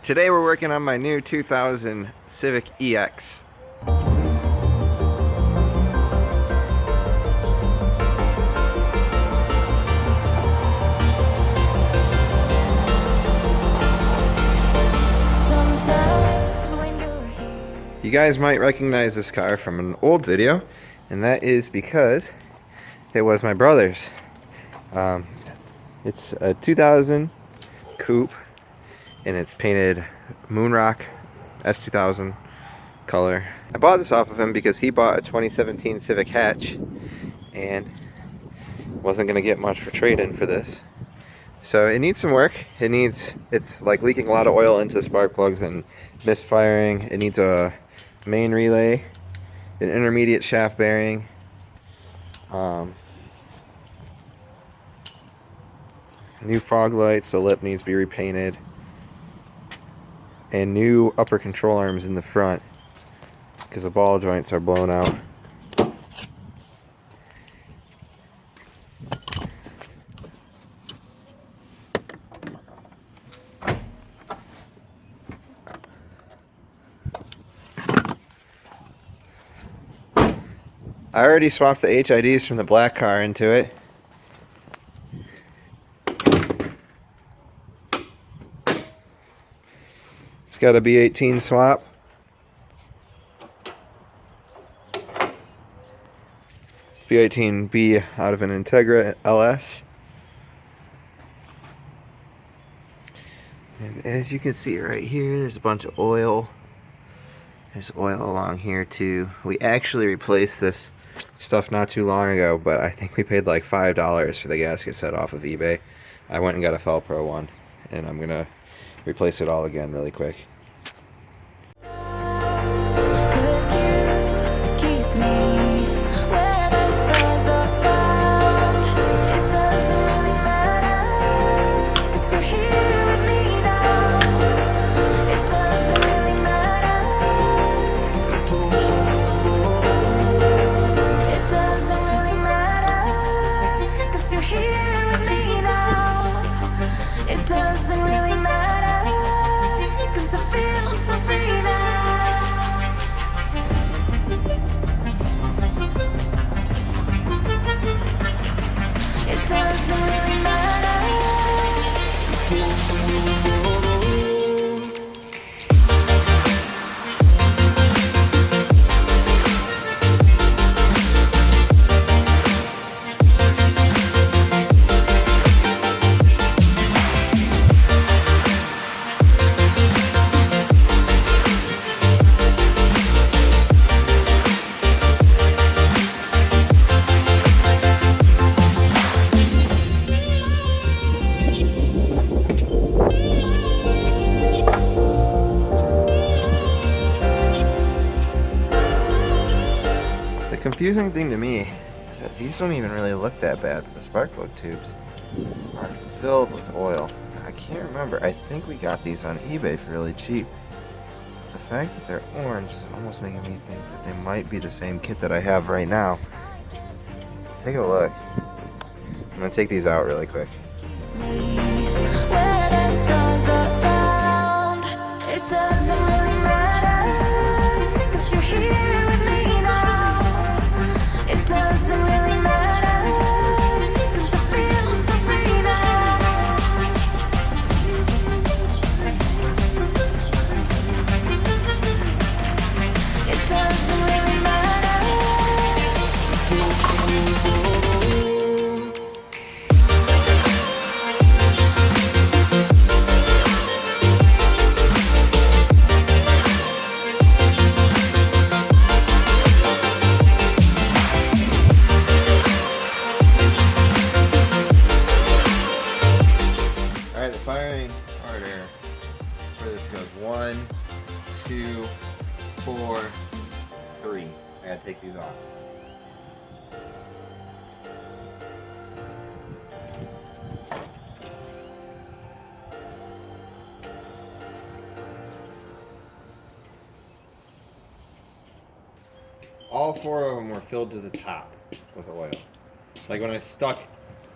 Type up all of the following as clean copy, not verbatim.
Today we're working on my new 2000 Civic EX. You guys might recognize this car from an old video, and that is because it was my brother's. It's a 2000 coupe, and it's painted Moonrock S2000 color. I bought this off of him because he bought a 2017 Civic hatch and wasn't gonna get much for trade-in for this. So it needs some work. It's like leaking a lot of oil into the spark plugs and misfiring. It needs a main relay, an intermediate shaft bearing, new fog lights, the lip needs to be repainted, and new upper control arms in the front because the ball joints are blown out. I already swapped the HIDs from the black car into it. It's got a B18 swap. B18B out of an Integra LS. And as you can see right here, there's a bunch of oil. There's oil along here too. We actually replaced this stuff not too long ago, but I think we paid like $5 for the gasket set off of eBay. I went and got a Felpro one, and I'm gonna replace it all again really quick. The confusing thing to me is that these don't even really look that bad, but the spark plug tubes are filled with oil. I can't remember. I think we got these on eBay for really cheap. The fact that they're orange is almost making me think that they might be the same kit that I have right now. Take a look. I'm gonna take these out really quick. It doesn't really matter, 'cause you're here with me now. It doesn't really matter, 'cause I feel so free now. It doesn't really matter. Firing order for this goes 1, 2, 4, 3. I gotta take these off. All 4 of them were filled to the top with oil. Like when I stuck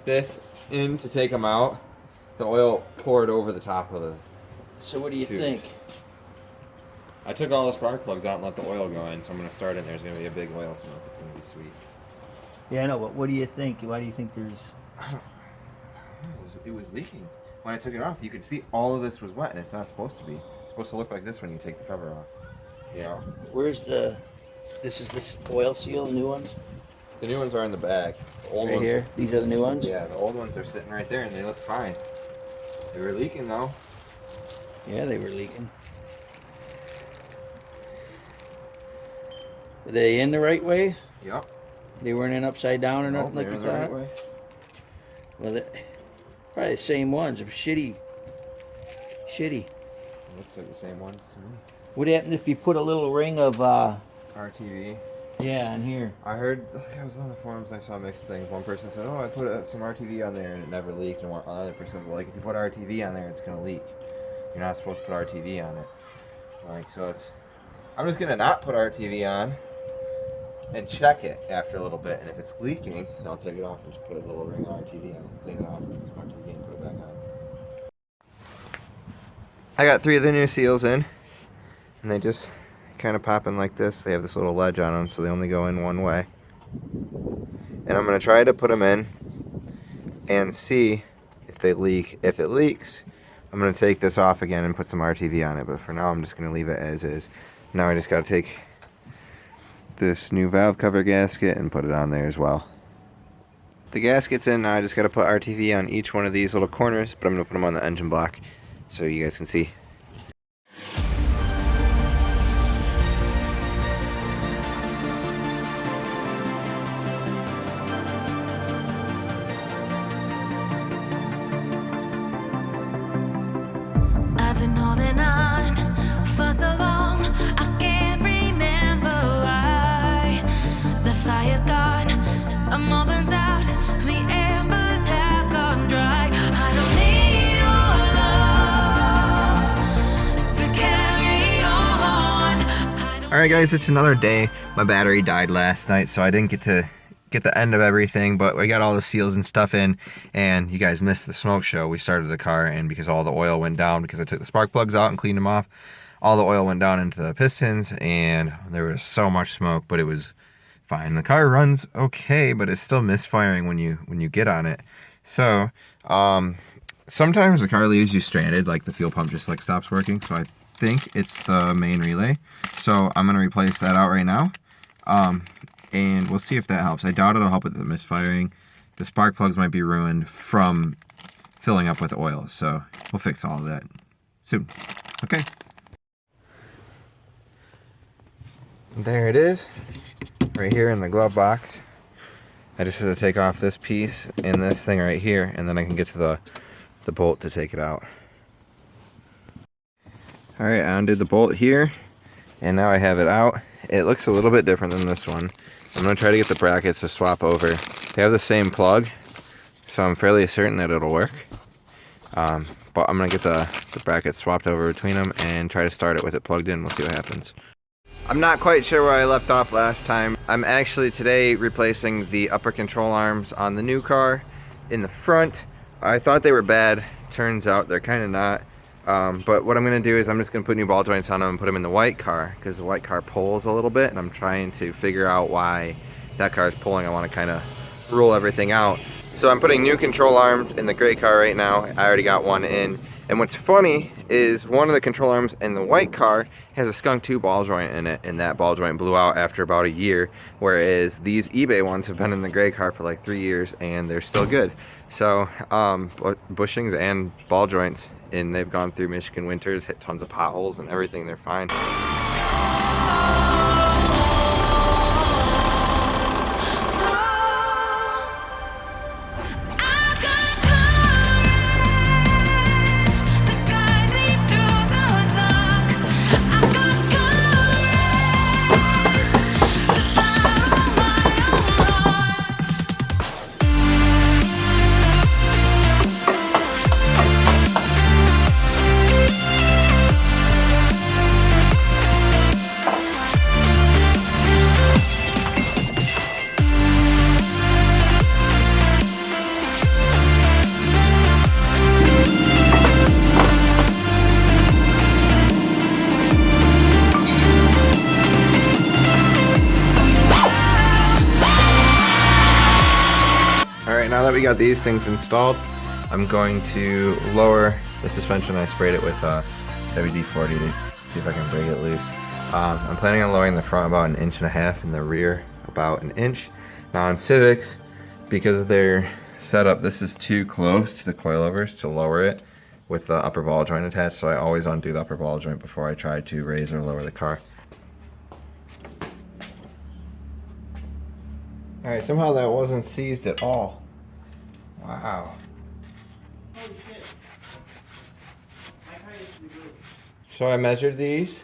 this in to take them out, the oil poured over the top of So what do you Tubes. think? I took all the spark plugs out and let the oil go in, so I'm going to start in. There's going to be a big oil smoke. It's going to be sweet. Yeah, I know, but what do you think? Why do you think there's... It was leaking. When I took it off, you could see all of this was wet, and it's not supposed to be. It's supposed to look like this when you take the cover off. You know? Where's the... This is this oil seal, the new ones? The new ones are in the bag. The old Right ones, here? These are the new ones? yeah, the old ones are sitting right there, and they look fine. They were leaking, though. Yeah, they were leaking. Were they in the right way? Yep. They weren't in upside down or nothing like they're in that? the right way. Well, probably the same ones. They're shitty. Shitty. Looks like the same ones to me. What happened if you put a little ring of, RTV. yeah, on here? I heard, like, I was on the forums, I saw mixed things. One person said, oh, I put some RTV on there and it never leaked. And another person was like, if you put RTV on there, it's going to leak. You're not supposed to put RTV on it. Like, so it's... I'm just going to not put RTV on and check it after a little bit. And if it's leaking, then I'll take it off and just put a little ring of RTV on it, clean it off, and put some RTV and put it back on. I got 3 of the new seals in, and they just kind of pop in like this. They have this little ledge on them, so they only go in one way. And I'm going to try to put them in and see if they leak. If it leaks, I'm going to take this off again and put some RTV on it, but for now I'm just going to leave it as is. Now I just got to take this new valve cover gasket and put it on there as well. The gasket's in, now I just got to put RTV on each one of these little corners, but I'm going to put them on the engine block so you guys can see. I've been holding on for so long, I can't remember why. The fire's gone, I'm all burnt out, the embers have gone dry. I don't need your love to carry on. Alright guys, it's another day. My battery died last night, so I didn't get to get the end of everything, but we got all the seals and stuff in, and you guys missed the smoke show. We started the car, and because all the oil went down, because I took the spark plugs out and cleaned them off, all the oil went down into the pistons, and there was so much smoke, but it was fine. The car runs okay, but it's still misfiring when you get on it. So sometimes the car leaves you stranded, like the fuel pump just like stops working, so I think it's the main relay. So I'm gonna replace that out right now. And we'll see if that helps. I doubt it'll help with the misfiring. The spark plugs might be ruined from filling up with oil, so we'll fix all of that soon. Okay. There it is, right here in the glove box. I just have to take off this piece and this thing right here, and then I can get to the bolt to take it out. Alright, I undid the bolt here, and now I have it out. It looks a little bit different than this one. I'm going to try to get the brackets to swap over. They have the same plug, so I'm fairly certain that it'll work. But I'm going to get the brackets swapped over between them and try to start it with it plugged in. We'll see what happens. I'm not quite sure where I left off last time. I'm actually today replacing the upper control arms on the new car in the front. I thought they were bad. Turns out they're kind of not. But what I'm going to do is I'm just going to put new ball joints on them and put them in the white car, because the white car pulls a little bit, and I'm trying to figure out why that car is pulling. I want to kind of rule everything out. So I'm putting new control arms in the gray car right now. I already got one in. And what's funny is one of the control arms in the white car has a Skunk 2 ball joint in it, and that ball joint blew out after about a year, whereas these eBay ones have been in the gray car for like 3 years and they're still good. So bushings and ball joints, and they've gone through Michigan winters, hit tons of potholes and everything, they're fine. we got these things installed, I'm going to lower the suspension. I sprayed it with WD-40 to see if I can break it loose. I'm planning on lowering the front about 1.5 inches and the rear about 1 inch. Now on Civics, because of their setup, this is too close to the coilovers to lower it with the upper ball joint attached, so I always undo the upper ball joint before I try to raise or lower the car. Alright, somehow that wasn't seized at all. Wow. Holy shit. My car used to be good. So I measured these,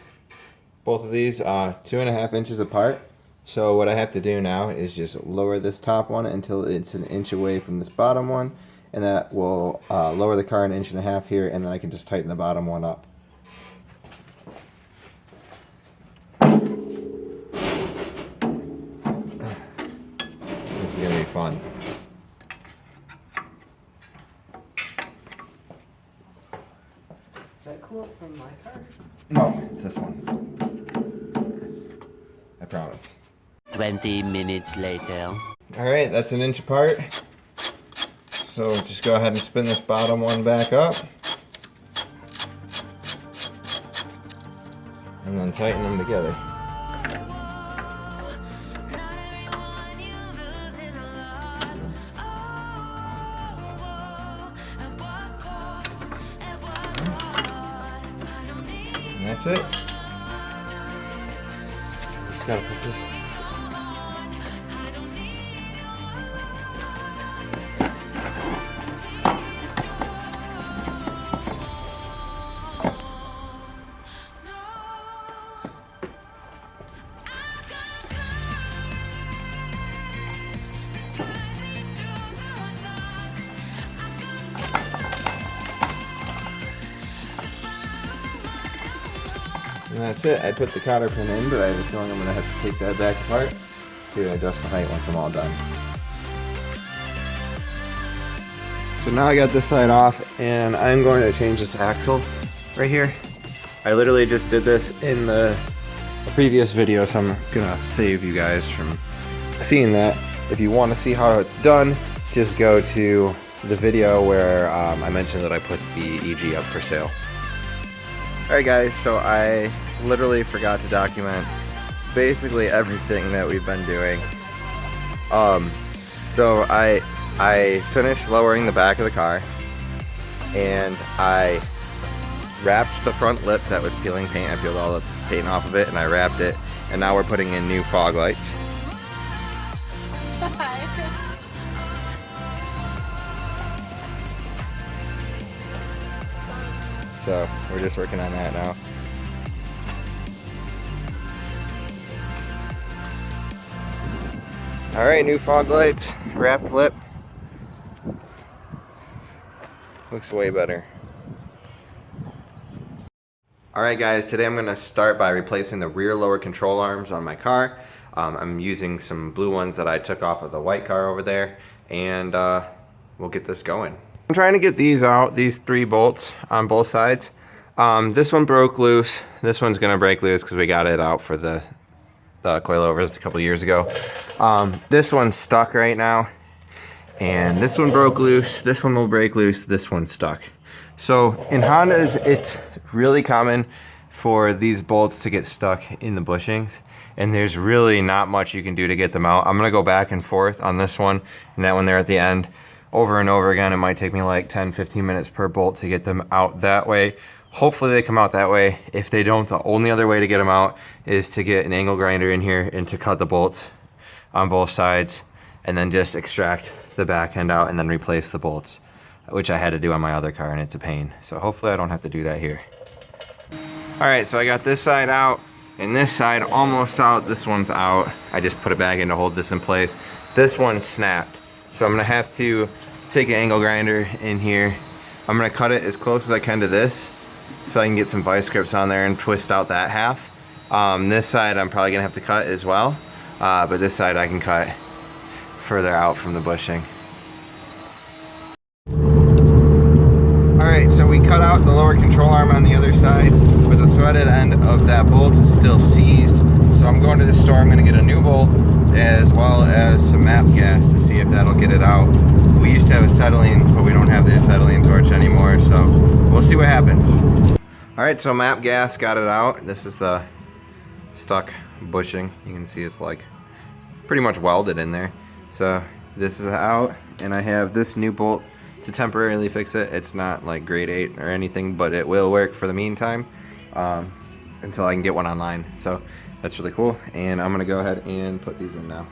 both of these 2.5 inches apart. So what I have to do now is just lower this top one until it's 1 inch away from this bottom one, and that will lower the car 1.5 inches here, and then I can just tighten the bottom one up. This is gonna be fun. Is that cool from my car? No, it's this one. I promise. 20 minutes later. Alright, that's 1 inch apart. So just go ahead and spin this bottom one back up. And then tighten them together. And that's it. Just gotta put this. And that's it. I put the cotter pin in, but I have a feeling I'm going to have to take that back apart to adjust the height once I'm all done. So now I got this side off, and I'm going to change this axle right here. I literally just did this in the previous video, so I'm going to save you guys from seeing that. If you want to see how it's done, just go to the video where I mentioned that I put the EG up for sale. Alright guys, so I literally forgot to document basically everything that we've been doing. So I finished lowering the back of the car, and I wrapped the front lip that was peeling paint. I peeled all the paint off of it and I wrapped it, and now we're putting in new fog lights. So we're just working on that now. Alright, new fog lights, wrapped lip. Looks way better. Alright guys, today I'm going to start by replacing the rear lower control arms on my car. I'm using some blue ones that I took off of the white car over there, and we'll get this going. I'm trying to get these out, these 3 bolts on both sides. This one broke loose. This one's gonna break loose because we got it out for the coilovers a couple years ago. This one's stuck right now, and this one broke loose. This one will break loose. This one's stuck. So in Hondas, it's really common for these bolts to get stuck in the bushings, and there's really not much you can do to get them out. I'm gonna go back and forth on this one and that one there at the end over and over again. It might take me like 10-15 minutes per bolt to get them out that way. Hopefully they come out that way. If they don't, the only other way to get them out is to get an angle grinder in here and to cut the bolts on both sides, and then just extract the back end out and then replace the bolts, which I had to do on my other car, and it's a pain. So hopefully I don't have to do that here. All right, so I got this side out and this side almost out. This one's out. I just put it back in to hold this in place. This one snapped. So I'm gonna have to take an angle grinder in here. I'm gonna cut it as close as I can to this so I can get some vice grips on there and twist out that half. This side I'm probably gonna have to cut as well, but this side I can cut further out from the bushing. Alright, so we cut out the lower control arm on the other side, but the threaded end of that bolt is still seized. So I'm going to the store, I'm gonna get a new bolt, as well as some map gas to see if that'll get it out. We used to have acetylene, but we don't have the acetylene torch anymore, so we'll see what happens. Alright, so map gas got it out. This is the stuck bushing. You can see it's like pretty much welded in there. So this is out, and I have this new bolt to temporarily fix it. It's not like grade 8 or anything, but it will work for the meantime until I can get one online. So that's really cool, and I'm gonna go ahead and put these in now.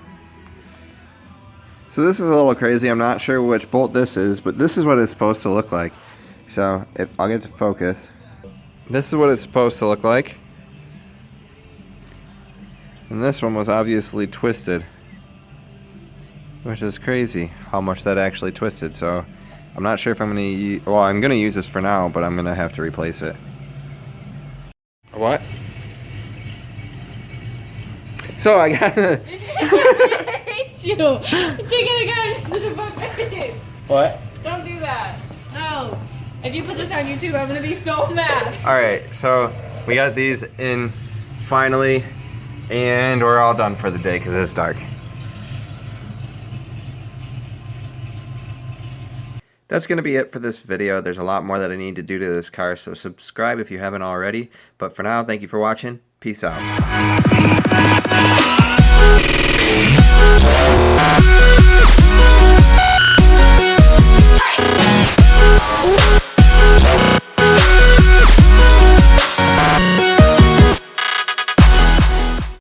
So this is a little crazy. I'm not sure which bolt this is, but this is what it's supposed to look like. So if I'll get to focus, this is what it's supposed to look like. And this one was obviously twisted, which is crazy how much that actually twisted. So I'm not sure if I'm gonna well, I'm gonna use this for now, but I'm gonna have to replace it. What? So I got I hate you. You're taking a gun instead of my face. What? Don't do that. No. If you put this on YouTube, I'm gonna be so mad. Alright, so we got these in finally, and we're all done for the day because it's dark. That's going to be it for this video. There's a lot more that I need to do to this car, so subscribe if you haven't already. But for now, thank you for watching. Peace out.